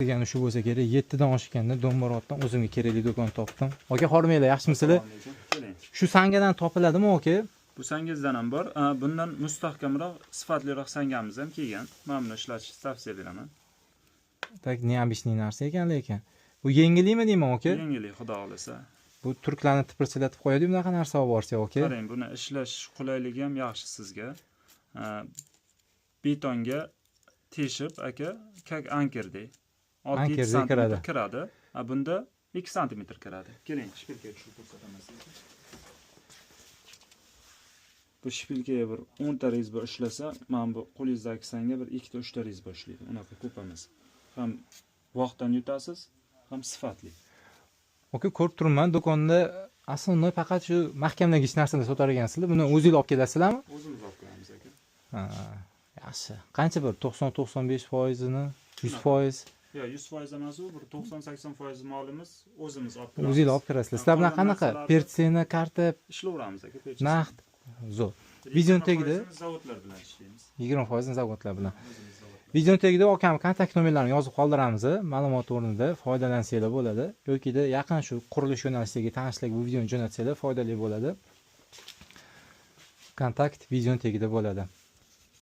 degani shu bo'lsa kerak. 7 dan oshganda Do'mboroddan o'zimga kerakli do'kon topdim. Aka, xormanglar, yaxshimisizlar? Shu sangadan topiladimi, aka? Bu sangizdan ham bor. Bundan mustahkamroq, sifatliroq sangamiz ham kelgan. Men buni ishlatishni tavsiya beraman. Tak neobычный narsa ekan lekin. Bu yengillikmi deyman, aka? Yengillik, xudo xolasa. Bu turklarni tipirchilatib qo'yadi, bunaqa narsa olib borsa, aka. Qarang, buni ishlash qulayligi ham yaxshi sizga. Betonga teshib, aka, kak ankerdek. 6 sm kiradi. Bunda 2 sm kiradi. Keling, shpilkaga tushib ko'rsataman sizga. Bu shpilkaga bir 10 ta rezba ishlasa, men bu qo'lingizdagi sanga bir 2 ta 3 ta rezba ishlaydi. Unaqa ko'p emas. Ham vaqtdan yutasiz, ham sifatli. Aka, ko'rib turibman, do'konda asosiy faqat shu mahkamlagich narsani sotar ekansizlar. Buni o'zingiz olib kelasizlarmi? O'zimiz olib kelamiz aka. Yaxshi. Qancha bir 90-95%ni, 100%? Yo'q, 100% emas u, bir 90-80% molimiz o'zimiz olib kelamiz. O'zingiz olib kirasizlar. Sizlar bilan qanaqa? Persena, karta, ishlayveramiz aka, naqd. Zo'r. Video tagida zavodlar bilan ishlaymiz. 20% zavodlar bilan. Video tagida akam kontakt nomerlarini yozib qoldiramiz. Ma'lumot o'rnida foydalansanglar bo'ladi. Yoki-da yaqin shu qurilish yo'nalishidagi tanishlarga bu videoni jo'natsanglar foydali bo'ladi. Kontakt video tagida bo'ladi.